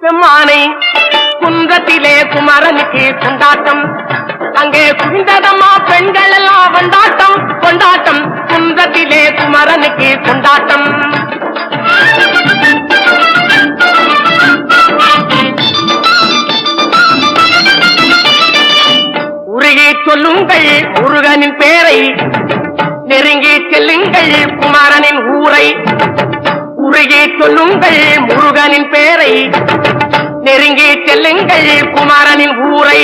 பெம்மானை குன்றத்திலே குமரனுக்கு கொண்டாட்டம் அங்கே குவிந்ததம்மா பெண்கள் எல்லாம் கொண்டாட்டம் கொண்டாட்டம் குன்றத்திலே குமரனுக்கு கொண்டாட்டம் உருகி சொல்லுங்கள் முருகனின் பேரை நெருங்கி செல்லுங்கள் குமரனின் ஊரை உருகி சொல்லுங்கள் முருகனின் பேரை நெருங்கி செல்லுங்கள் குமரனின் ஊரை